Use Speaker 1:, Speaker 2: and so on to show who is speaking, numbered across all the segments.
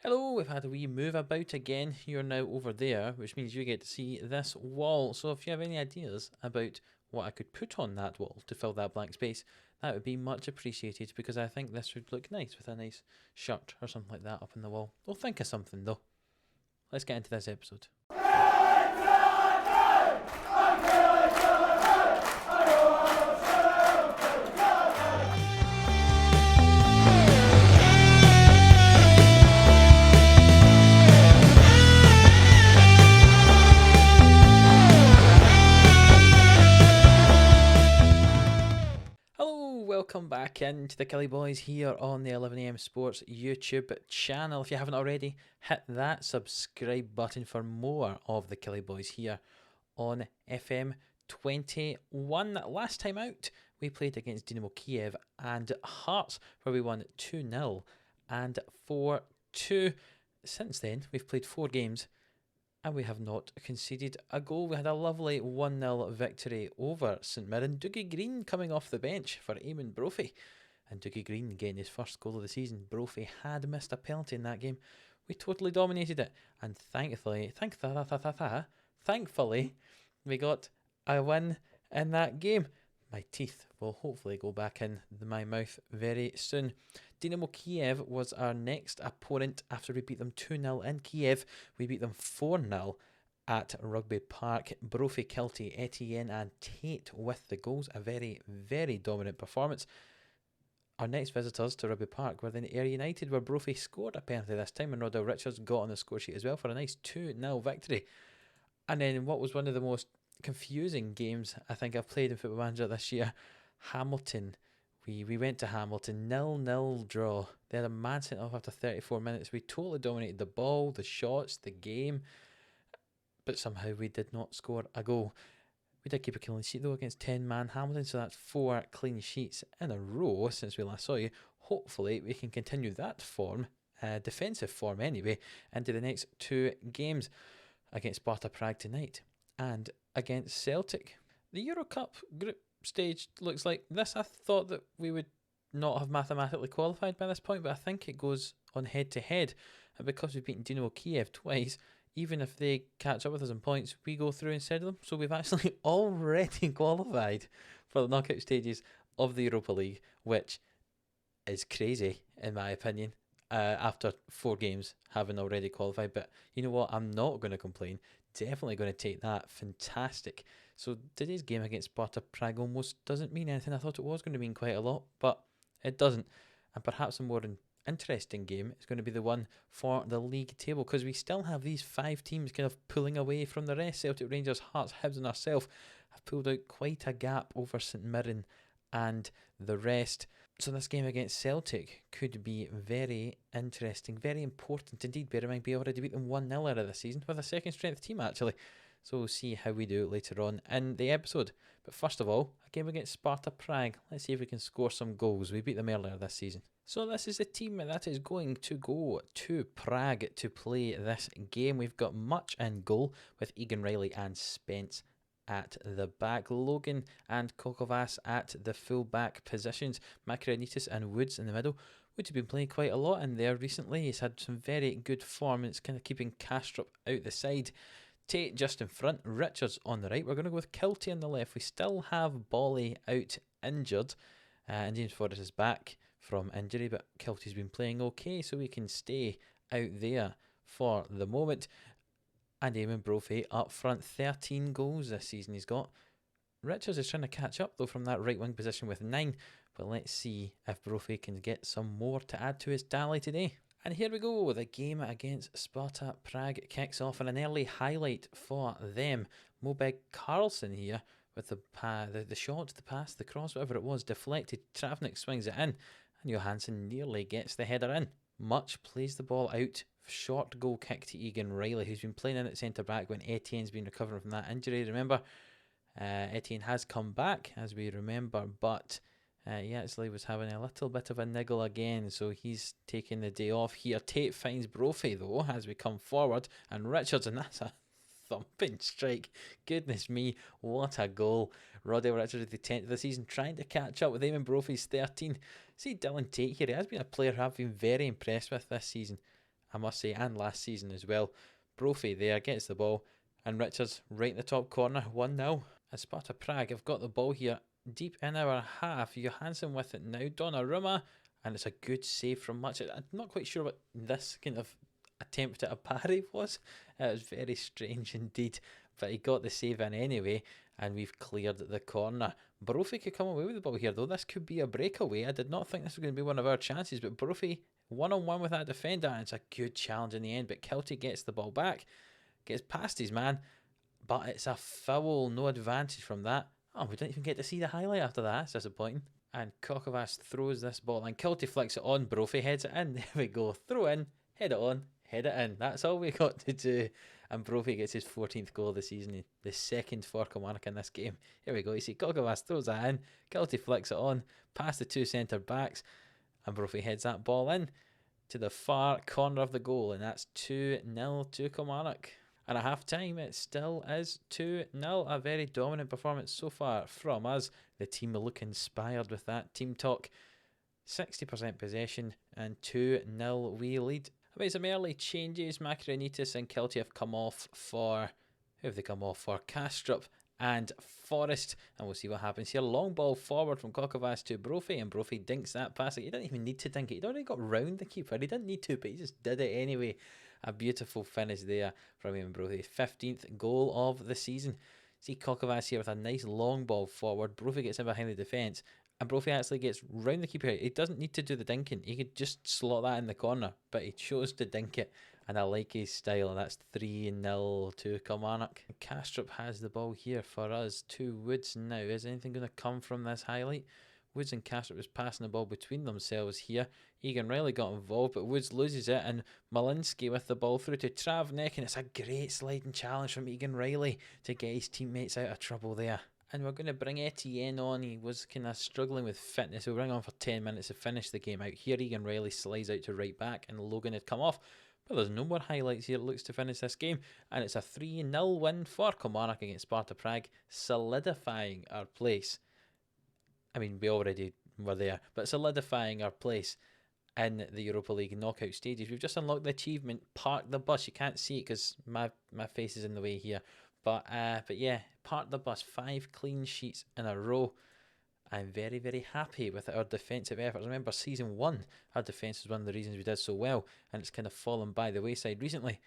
Speaker 1: Hello, we've had a wee move about again. You're now over there, which means you get to see this wall. So if you have any ideas about what I could put on that wall to fill that blank space, that would be much appreciated because I think this would look nice with a nice shirt or something like that up on the wall. We'll think of something though. Let's get into this episode. Hello, welcome back into the Killie Boys here on the 11am Sports YouTube channel. If you haven't already, hit that subscribe button for more of the Killie Boys here on FM21. Last time out, we played against Dynamo Kiev and Hearts, where we won 2-0 and 4-2. Since then, we've played 4 games and we have not conceded a goal. We had a lovely 1-0 victory over St Mirren. Dougie Green coming off the bench for Eamon Brophy. And Dougie Green getting his first goal of the season. Brophy had missed a penalty in that game. We totally dominated it. And thankfully, we got a win in that game. My teeth will hopefully go back in my mouth very soon. Dynamo Kiev was our next opponent after we beat them 2-0 in Kiev. We beat them 4-0 at Rugby Park. Brophy, Kiltie, Etienne and Tate with the goals. A very, very dominant performance. Our next visitors to Rugby Park were then Ayr United, where Brophy scored a penalty this time and Rodell Richards got on the score sheet as well for a nice 2-0 victory. And then what was one of the most confusing games I think I've played in Football Manager this year, Hamilton. We went to Hamilton, 0-0 draw. They had a man sent off after 34 minutes. We totally dominated the ball, the shots, the game, but somehow we did not score a goal. We did keep a clean sheet though against 10-man Hamilton, so that's 4 clean sheets in a row since we last saw you. Hopefully we can continue that form, defensive form anyway, into the next 2 games against Sparta Prague tonight and against Celtic. The Euro Cup group stage looks like this. I thought that we would not have mathematically qualified by this point, but I think it goes on head to head, and because we've beaten Dynamo Kiev twice, even if they catch up with us in points, we go through instead of them. So we've actually already qualified for the knockout stages of the Europa League, which is crazy in my opinion, after 4 games having already qualified. But you know what, I'm not going to complain. Definitely going to take that. Fantastic. So today's game against Sparta Prague almost doesn't mean anything. I thought it was going to mean quite a lot, but it doesn't. And perhaps a more interesting game is going to be the one for the league table, because we still have these 5 teams kind of pulling away from the rest. Celtic, Rangers, Hearts, Hibs and ourselves have pulled out quite a gap over St Mirren and the rest. So this game against Celtic could be very interesting, very important indeed. Bear in mind, we already beat them 1-0 out of the season with a second strength team actually. So we'll see how we do later on in the episode. But first of all, a game against Sparta Prague. Let's see if we can score some goals. We beat them earlier this season. So this is the team that is going to go to Prague to play this game. We've got Much in goal with Egan Riley and Spence at the back. Logan and Kokovas at the full back positions. Makarianitis and Woods in the middle. Woods has been playing quite a lot in there recently. He's had some very good form and it's kind of keeping Kastrup out the side. Tate just in front, Richards on the right. We're going to go with Kiltie on the left. We still have Bolly out injured, and James Forrest is back from injury, but Kiltie's been playing okay, so we can stay out there for the moment. And Eamon Brophy up front, 13 goals this season he's got. Richards is trying to catch up though from that right wing position with 9, but let's see if Brophy can get some more to add to his tally today. And here we go, the game against Sparta Prague kicks off, and an early highlight for them. Mobeg Carlson here with the shot, the pass, the cross, whatever it was, deflected. Travnik swings it in, and Johansson nearly gets the header in. Much plays the ball out, short goal kick to Egan Riley, who's been playing in at centre back when Etienne's been recovering from that injury. Remember, Etienne has come back, as we remember, but he actually was having a little bit of a niggle again, so he's taking the day off here. Tate finds Brophy though as we come forward, and Richards, and that's a thumping strike. Goodness me, what a goal. Rodell Richards at the 10th of the season, trying to catch up with Eamon Brophy's 13. See Dylan Tate here, he has been a player I've been very impressed with this season. I must say, and last season as well. Brophy there gets the ball, and Richards right in the top corner, 1-0. As Sparta Prague have got the ball here deep in our half. Johansson with it now, Donnarumma, and it's a good save from Much. I'm not quite sure what this kind of attempt at a parry was. It was very strange indeed, but he got the save in anyway, and we've cleared the corner. Brophy could come away with the ball here though. This could be a breakaway. I did not think this was going to be one of our chances, but Brophy one-on-one with that defender, and it's a good challenge in the end, but Kiltie gets the ball back, gets past his man, but it's a foul, no advantage from that. Oh, we didn't even get to see the highlight after that. It's disappointing. And Kokovas throws this ball, and Kiltie flicks it on. Brophy heads it in. There we go. Throw in, head it on, head it in. That's all we got to do. And Brophy gets his 14th goal of the season, the second for Kilmarnock in this game. Here we go. You see Kokovas throws that in. Kiltie flicks it on, past the two centre backs, and Brophy heads that ball in to the far corner of the goal, and that's 2-0 to Kilmarnock. And at half time, it still is 2-0. A very dominant performance so far from us. The team look inspired with that team talk. 60% possession and 2-0 we lead. About some early changes, Makaronitis and Kiltie have come off for... Who have they come off for? Kastrup and Forrest. And we'll see what happens here. Long ball forward from Kokovas to Brophy, and Brophy dinks that pass. He didn't even need to dink it. He'd already got round the keeper. He didn't need to, but he just did it anyway. A beautiful finish there from him, Brophy. 15th goal of the season. See Kokovas here with a nice long ball forward. Brophy gets in behind the defence, and Brophy actually gets round the keeper. He doesn't need to do the dinking. He could just slot that in the corner, but he chose to dink it, and I like his style. That's 3-0 to Kilmarnock. Kastrup has the ball here for us to Woods now. Is anything going to come from this highlight? Woods and Kastrup was passing the ball between themselves here. Egan Riley got involved, but Woods loses it, and Malinsky with the ball through to Travnik, and it's a great sliding challenge from Egan Riley to get his teammates out of trouble there. And we're going to bring Etienne on. He was kind of struggling with fitness. We'll bring on for 10 minutes to finish the game out. Here Egan Riley slides out to right back, and Logan had come off. But there's no more highlights here. It looks to finish this game, and it's a 3-0 win for Kilmarnock against Sparta Prague, solidifying our place. I mean, we already were there, but solidifying our place in the Europa League knockout stages. We've just unlocked the achievement, Park the Bus. You can't see it because my face is in the way here. But yeah, Park the Bus, 5 clean sheets in a row. I'm very, very happy with our defensive efforts. Remember, season 1, our defence was one of the reasons we did so well, and it's kind of fallen by the wayside recently.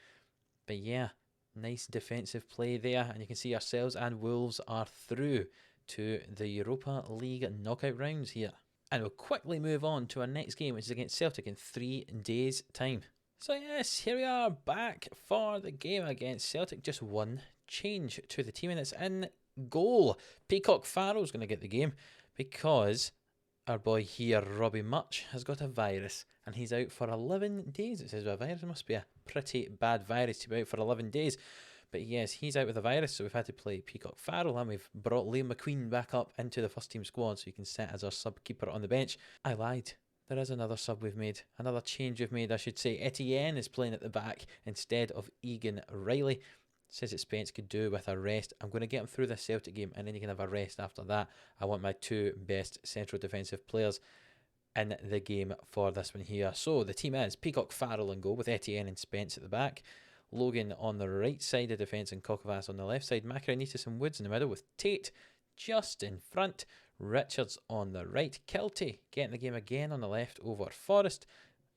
Speaker 1: But yeah, nice defensive play there, and you can see ourselves and Wolves are through to the Europa League knockout rounds here. And we'll quickly move on to our next game, which is against Celtic in 3 days' time. So yes, here we are back for the game against Celtic. Just one change to the team, and it's in goal. Peacock Farrell's going to get the game because our boy here, Robbie Much, has got a virus, and he's out for 11 days. It says a virus must be a pretty bad virus to be out for 11 days. But yes, he's out with a virus, so we've had to play Peacock Farrell, and we've brought Liam McQueen back up into the first team squad so he can sit as our sub keeper on the bench. I lied. There is another sub we've made. Another change we've made, I should say. Etienne is playing at the back instead of Egan Riley. Says that Spence could do with a rest. I'm going to get him through this Celtic game, and then he can have a rest after that. I want my 2 best central defensive players in the game for this one here. So the team is Peacock Farrell in goal with Etienne and Spence at the back. Logan on the right side of defence and Kokovas on the left side. Makaronitis and Woods in the middle with Tate just in front. Richards on the right. Kiltie getting the game again on the left over Forrest.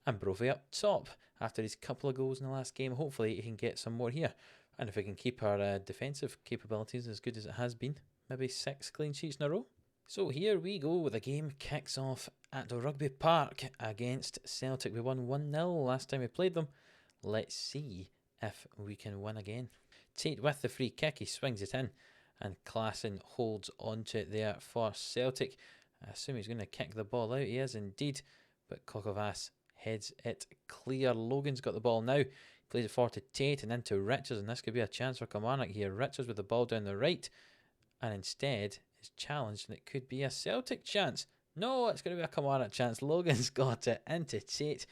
Speaker 1: And Brophy up top after his couple of goals in the last game. Hopefully he can get some more here. And if we can keep our defensive capabilities as good as it has been, maybe 6 clean sheets in a row. So here we go. The game kicks off at the Rugby Park against Celtic. We won 1-0 last time we played them. Let's see if we can win again. Tate with the free kick, he swings it in, and Klassen holds onto it there for Celtic. I assume he's going to kick the ball out. He is indeed, but Kokovas heads it clear. Logan's got the ball now. Plays it forward to Tate and into Richards, and this could be a chance for Kilmarnock here. Richards with the ball down the right, and instead is challenged, and it could be a Celtic chance. No, it's going to be a Kilmarnock chance. Logan's got it into Tate.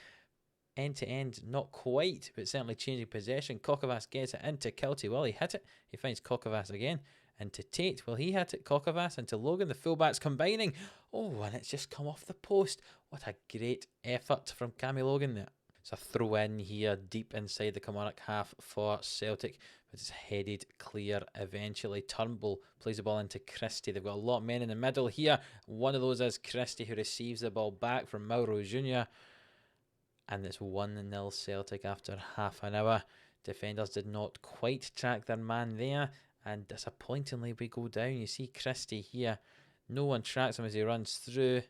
Speaker 1: End to end, not quite, but certainly changing possession. Kokovas gets it into Kiltie. Well, he hit it. He finds Kokovas again. Into Tate. Well, he hit it. Kokovas into Logan. The fullbacks combining. Oh, and it's just come off the post. What a great effort from Cammy Logan there. It's a throw in here deep inside the Kilmarnock half for Celtic, but it's headed clear eventually. Turnbull plays the ball into Christie. They've got a lot of men in the middle here. One of those is Christie, who receives the ball back from Mauro Jr. And it's 1-0 Celtic after half an hour. Defenders did not quite track their man there, and disappointingly we go down. You see Christie here. No one tracks him as he runs through.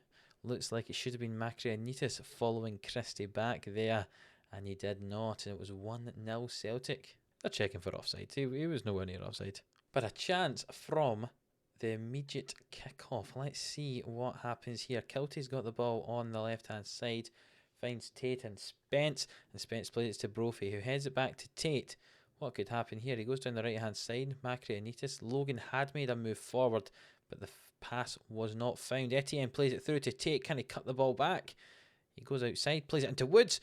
Speaker 1: Looks like it should have been Makrianitis following Christie back there, and he did not, and it was 1-0 Celtic. They're checking for offside. He was nowhere near offside. But a chance from the immediate kick-off. Let's see what happens here. Kiltie's got the ball on the left-hand side, finds Tate and Spence plays it to Brophy, who heads it back to Tate. What could happen here? He goes down the right-hand side. Makrianitis. Logan had made a move forward, but the pass was not found. Etienne plays it through to Tate. Can he cut the ball back? He goes outside, plays it into Woods.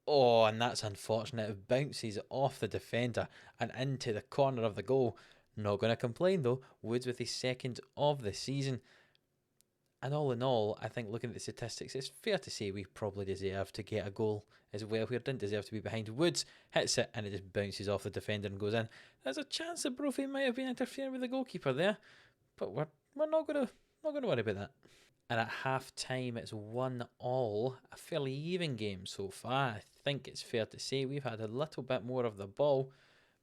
Speaker 1: Oh, and that's unfortunate. It bounces off the defender and into the corner of the goal. Not going to complain though. Woods with his second of the season. And all in all, I think looking at the statistics, it's fair to say we probably deserve to get a goal as well. We didn't deserve to be behind. Woods hits it and it just bounces off the defender and goes in. There's a chance that Brophy might have been interfering with the goalkeeper there, but we're not going to worry about that. And at half time, it's 1-1, a fairly even game so far. I think it's fair to say we've had a little bit more of the ball.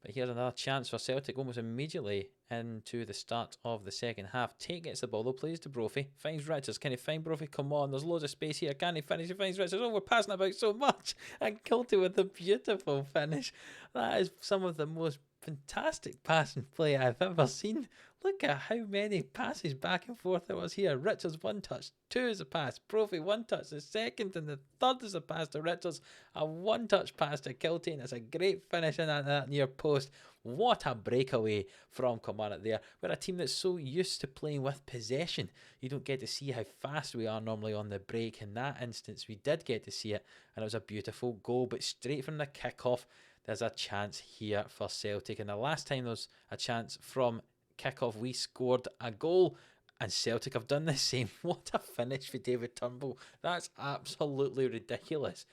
Speaker 1: But here's another chance for Celtic almost immediately into the start of the second half. Tate gets the ball, though, plays to Brophy, finds Richards. Can he find Brophy? Come on, there's loads of space here. Can he finish? He finds Richards. Oh, we're passing about so much. And Kiltie with a beautiful finish. That is some of the most fantastic passing play I've ever seen. Look at how many passes back and forth there was here. Richards one touch, two is a pass. Brophy one touch, the second and the third is a pass to Richards. A one touch pass to Kiltie, and it's a great finish in that near post. What a breakaway from Kilmarnock there. We're a team that's so used to playing with possession. You don't get to see how fast we are normally on the break. In that instance, we did get to see it, and it was a beautiful goal, but straight from the kick-off, there's a chance here for Celtic. And the last time there was a chance from kick-off, we scored a goal, and Celtic have done the same. What a finish for David Turnbull. That's absolutely ridiculous.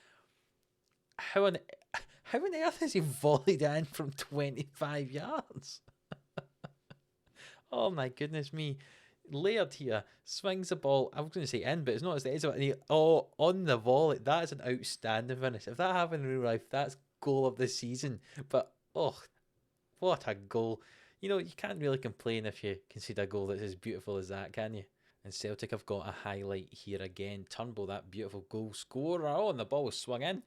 Speaker 1: How on earth has he volleyed in from 25 yards? Oh my goodness me. Laird here swings the ball. I was going to say in, but it's not. It's the edge of it. On the volley. That is an outstanding finish. If that happened in real life, that's goal of the season. But what a goal. You know, you can't really complain if you concede a goal that's as beautiful as that, can you? And Celtic have got a highlight here again. Turnbull, that beautiful goal scorer. Oh, and the ball was swung in.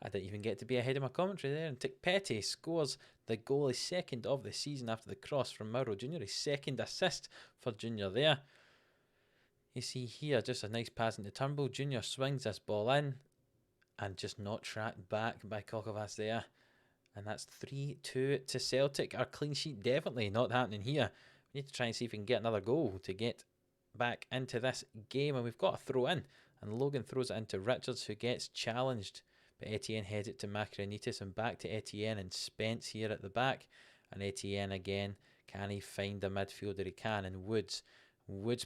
Speaker 1: I didn't even get to be ahead of my commentary there. And Tikpeti scores the goal, his second of the season after the cross from Mauro Jr. His second assist for Junior there. You see here, just a nice pass into Turnbull. Junior swings this ball in and just not tracked back by Kokovas there. And that's 3-2 to Celtic. Our clean sheet definitely not happening here. We need to try and see if we can get another goal to get back into this game. And we've got a throw in. And Logan throws it into Richards, who gets challenged. But Etienne heads it to Makrianitis and back to Etienne and Spence here at the back. And Etienne again, can he find the midfielder? He can. And Woods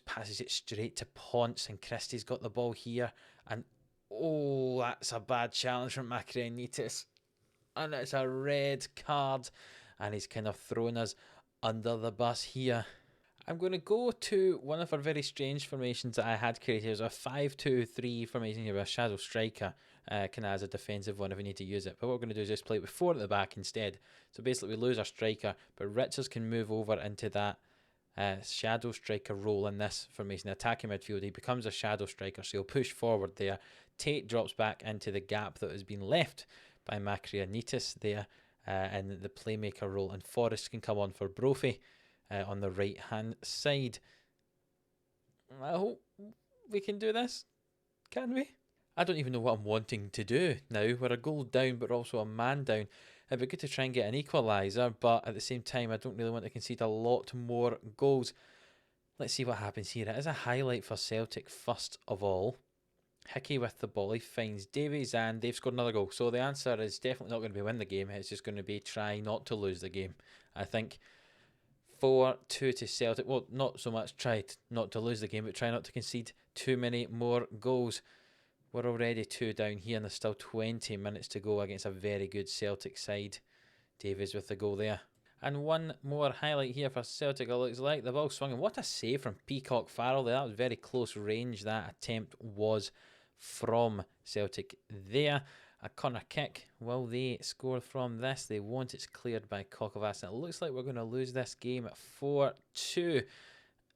Speaker 1: passes it straight to Ponce, and Christie's got the ball here. And oh, that's a bad challenge from Makrianitis. And it's a red card. And he's kind of thrown us under the bus here. I'm going to go to one of our very strange formations that I had created. It was a 5-2-3 formation here with a shadow striker. Kind of as a defensive one if we need to use it. But what we're going to do is just play it with 4 at the back instead. So basically we lose our striker, but Richards can move over into that shadow striker role in this formation. The attacking midfield, he becomes a shadow striker, so he'll push forward there. Tate drops back into the gap that has been left by Makrianitis there in the playmaker role, and Forrest can come on for Brophy on the right hand side. I hope we can do this. Can we? I don't even know what I'm wanting to do now. We're a goal down, but also a man down. It'd be good to try and get an equaliser, but at the same time, I don't really want to concede a lot more goals. Let's see what happens here. It is a highlight for Celtic first of all. Hickey with the ball. He finds Davies, and they've scored another goal. So the answer is definitely not going to be win the game. It's just going to be try not to lose the game. I think 4-2 to Celtic. Well, not so much try not to lose the game, but try not to concede too many more goals. We're already 2 down here and there's still 20 minutes to go against a very good Celtic side. Davies with the goal there. And one more highlight here for Celtic, it looks like. The ball swung. What a save from Peacock Farrell there. That was very close range, that attempt was from Celtic there. A corner kick. Will they score from this? They won't. It's cleared by Kokovac. And it looks like we're going to lose this game at 4-2.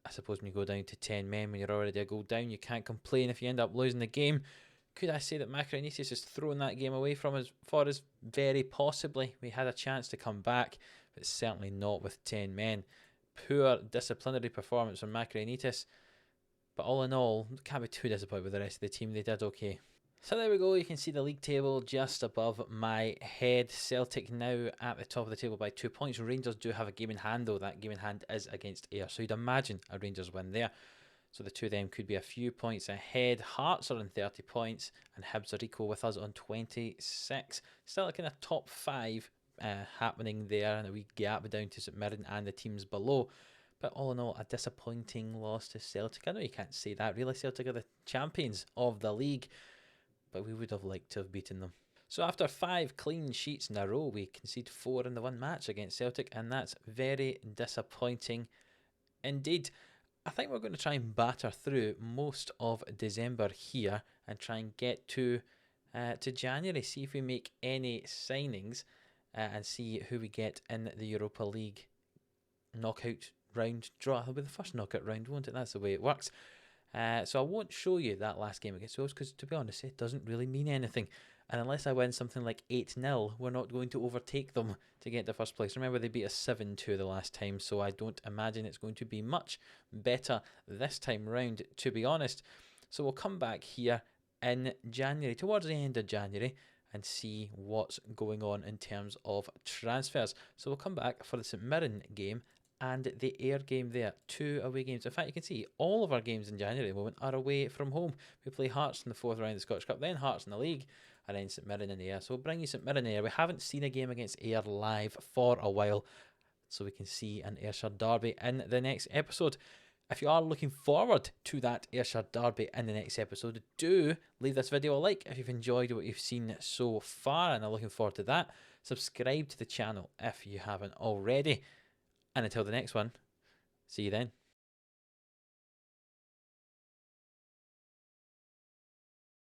Speaker 1: I suppose when you go down to 10 men, when you're already a goal down, you can't complain if you end up losing the game. Could I say that Makarinitis has thrown that game away from us for us? Very possibly. We had a chance to come back, but certainly not with 10 men. Poor disciplinary performance from Makarinitis. But all in all, can't be too disappointed with the rest of the team. They did okay. So there we go. You can see the league table just above my head. Celtic now at the top of the table by 2 points. Rangers do have a game in hand, though. That game in hand is against Ayr. So you'd imagine a Rangers win there. So the two of them could be a few points ahead. Hearts are on 30 points and Hibs are equal with us on 26. Still a kind of top 5 happening there, and a wee gap down to St Mirren and the teams below. But all in all, a disappointing loss to Celtic. I know you can't say that. Really, Celtic are the champions of the league, but we would have liked to have beaten them. So after 5 clean sheets in a row, we concede 4 in the one match against Celtic, and that's very disappointing indeed. I think we're going to try and batter through most of December here and try and get to January, see if we make any signings and see who we get in the Europa League knockout round draw. It'll be the first knockout round, won't it? That's the way it works. So I won't show you that last game against Wales because, to be honest, it doesn't really mean anything. And unless I win something like 8-0, we're not going to overtake them to get to first place. Remember, they beat us 7-2 the last time, so I don't imagine it's going to be much better this time round, to be honest. So we'll come back here in January, towards the end of January, and see what's going on in terms of transfers. So we'll come back for the St Mirren game and the Ayr game there. 2 away games. In fact, you can see all of our games in January at the moment are away from home. We play Hearts in the 4th round of the Scottish Cup, then Hearts in the league, and then St Mirren in Ayr. So we'll bring you St Mirren Ayr. We haven't seen a game against Ayr live for a while, so we can see an Ayrshire derby in the next episode. If you are looking forward to that Ayrshire derby in the next episode, do leave this video a like if you've enjoyed what you've seen so far and are looking forward to that. Subscribe to the channel if you haven't already. And until the next one, see you then.